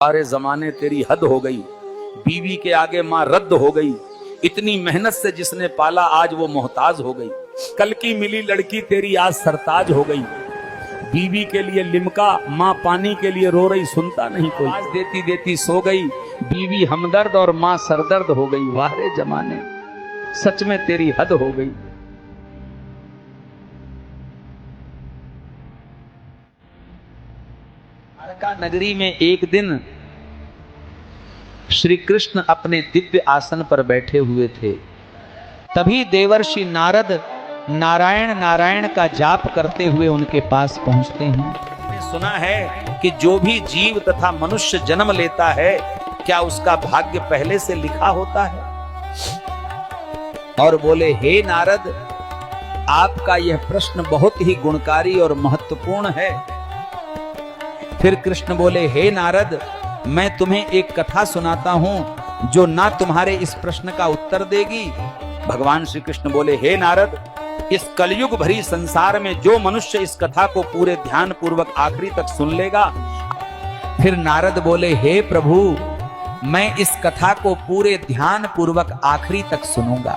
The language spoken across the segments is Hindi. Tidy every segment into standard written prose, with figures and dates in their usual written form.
सारे जमाने तेरी हद हो गई, बीवी के आगे माँ रद्द हो गई, इतनी मेहनत से जिसने पाला आज वो मोहताज हो गई, कल की मिली लड़की तेरी आज सरताज हो गई, बीवी के लिए लिमका माँ पानी के लिए रो रही सुनता नहीं कोई, आज देती देती सो गई, बीवी हमदर्द और माँ सरदर्द हो गई। वारे जमाने सच में तेरी हद हो गई। द्वारका नगरी में एक दिन श्री कृष्ण अपने दिव्य आसन पर बैठे हुए थे। तभी देवर्षि नारद नारायण नारायण का जाप करते हुए उनके पास पहुंचते हैं। मैंने सुना है कि जो भी जीव तथा मनुष्य जन्म लेता है क्या उसका भाग्य पहले से लिखा होता है? और बोले, हे नारद, आपका यह प्रश्न बहुत ही गुणकारी और महत्वपूर्ण है। फिर कृष्ण बोले, हे नारद, मैं तुम्हें एक कथा सुनाता हूं जो ना तुम्हारे इस प्रश्न का उत्तर देगी। भगवान श्री कृष्ण बोले, हे नारद, इस कलयुग भरी संसार में जो मनुष्य इस कथा को पूरे ध्यान पूर्वक आखिरी तक सुन लेगा। फिर नारद बोले, हे प्रभु, मैं इस कथा को पूरे ध्यान पूर्वक आखिरी तक सुनूंगा,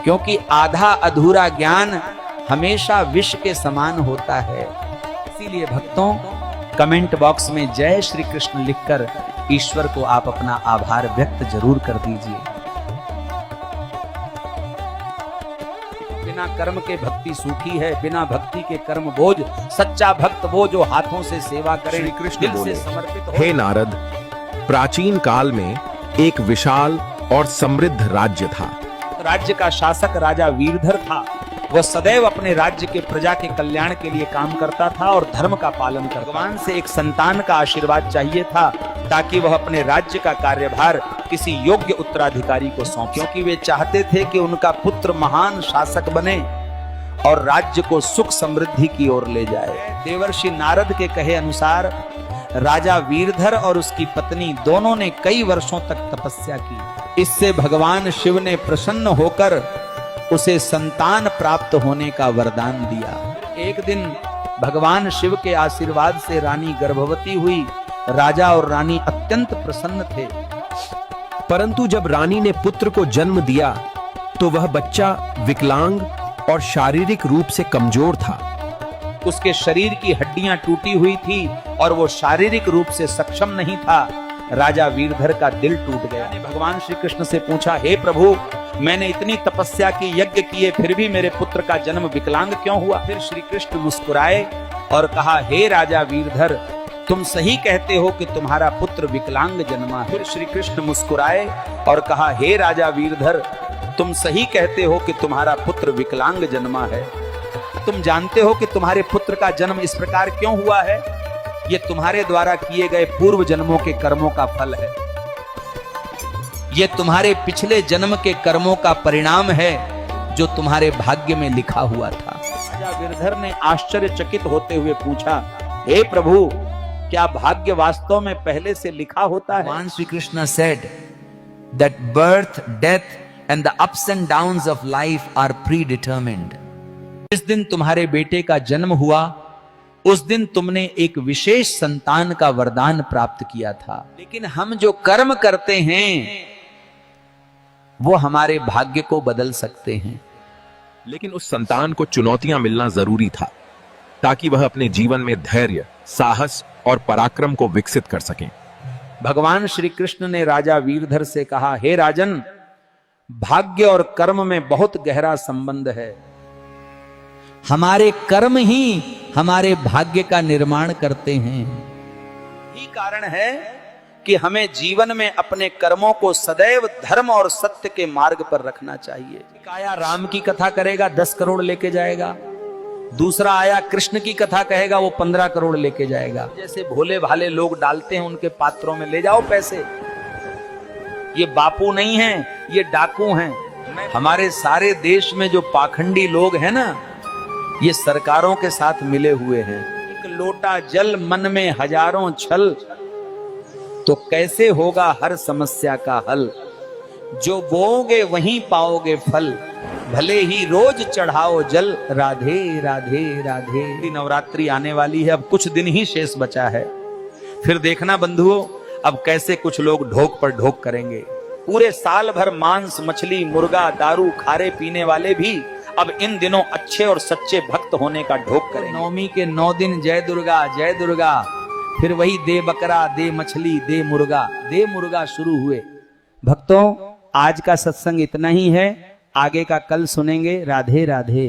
क्योंकि आधा अधूरा ज्ञान हमेशा विष के समान होता है। इसीलिए भक्तों, कमेंट बॉक्स में जय श्री कृष्ण लिखकर ईश्वर को आप अपना आभार व्यक्त जरूर कर दीजिए। बिना कर्म के भक्ति सूखी है, बिना भक्ति के कर्म बोझ। सच्चा भक्त वो जो हाथों से सेवा करे, श्री कृष्ण दिल बोले, से समर्पित हो। हे नारद, प्राचीन काल में एक विशाल और समृद्ध राज्य था। राज्य का शासक राजा वीरधर था। वह सदैव अपने राज्य के प्रजा के कल्याण के लिए काम करता था और धर्म का पालन करता। भगवान से एक संतान का आशीर्वाद चाहिए था ताकि वह अपने राज्य का कार्यभार किसी योग्य उत्तराधिकारी को सौंपे, क्योंकि वे चाहते थे कि उनका पुत्र महान शासक बने और राज्य को सुख समृद्धि की ओर ले जाए। देवर्षि नारद के कहे अनुसार राजा वीरधर और उसकी पत्नी दोनों ने कई वर्षों तक तपस्या की। इससे भगवान शिव ने प्रसन्न होकर उसे संतान प्राप्त होने का वरदान दिया। एक दिन भगवान शिव के आशीर्वाद से रानी गर्भवती हुई। राजा और रानी अत्यंत प्रसन्न थे। परंतु जब रानी ने पुत्र को जन्म दिया तो वह बच्चा विकलांग और शारीरिक रूप से कमजोर था। उसके शरीर की हड्डियां टूटी हुई थी और वो शारीरिक रूप से सक्षम नहीं था। राजा वीरधर का दिल टूट गया। भगवान श्री कृष्ण से पूछा, हे प्रभु, मैंने इतनी तपस्या की, यज्ञ किए, फिर भी मेरे पुत्र का जन्म विकलांग क्यों हुआ? फिर श्री कृष्ण मुस्कुराए और कहा, हे राजा वीरधर, तुम सही कहते हो कि तुम्हारा पुत्र विकलांग जन्मा। फिर श्री कृष्ण मुस्कुराए और कहा, हे राजा वीरधर, तुम सही कहते हो कि तुम्हारा पुत्र विकलांग जन्मा है। तुम जानते हो कि तुम्हारे पुत्र का जन्म इस प्रकार क्यों हुआ है? ये तुम्हारे द्वारा किए गए पूर्व जन्मों के कर्मों का फल है। ये तुम्हारे पिछले जन्म के कर्मों का परिणाम है जो तुम्हारे भाग्य में लिखा हुआ था। राजा वीरधर ने आश्चर्यचकित होते हुए पूछा, हे प्रभु, क्या भाग्य वास्तव में पहले से लिखा होता है? भगवान Shri Krishna said that birth, death and the ups and downs of life are predetermined. जिस दिन तुम्हारे बेटे का जन्म हुआ उस दिन तुमने एक विशेष संतान का वरदान प्राप्त किया था। लेकिन हम जो कर्म करते हैं वो हमारे भाग्य को बदल सकते हैं। लेकिन उस संतान को चुनौतियां मिलना जरूरी था ताकि वह अपने जीवन में धैर्य, साहस और पराक्रम को विकसित कर सकें। भगवान श्री कृष्ण ने राजा वीरधर से कहा, हे राजन, भाग्य और कर्म में बहुत गहरा संबंध है। हमारे कर्म ही हमारे भाग्य का निर्माण करते हैं। यही कारण है कि हमें जीवन में अपने कर्मों को सदैव धर्म और सत्य के मार्ग पर रखना चाहिए। आया राम की कथा करेगा 10 करोड़ लेके जाएगा, दूसरा आया कृष्ण की कथा कहेगा वो 15 करोड़ लेके जाएगा। जैसे भोले भाले लोग डालते हैं उनके पात्रों में, ले जाओ पैसे। ये बापू नहीं है, ये डाकू हैं। हमारे सारे देश में जो पाखंडी लोग हैं ना, ये सरकारों के साथ मिले हुए हैं। एक लोटा जल मन में हजारों छल, तो कैसे होगा हर समस्या का हल? जो बोओगे वहीं पाओगे फल, भले ही रोज चढ़ाओ जल। राधे राधे राधे। नवरात्रि आने वाली है, अब कुछ दिन ही शेष बचा है। फिर देखना बंधुओं, अब कैसे कुछ लोग ढोक पर ढोक करेंगे। पूरे साल भर मांस मछली मुर्गा दारू खारे पीने वाले भी अब इन दिनों अच्छे और सच्चे भक्त होने का ढोक करेंगे। नवमी के 9 दिन जय दुर्गा, फिर वही दे बकरा दे मछली दे मुर्गा शुरू हुए। भक्तों, आज का सत्संग इतना ही है, आगे का कल सुनेंगे। राधे राधे।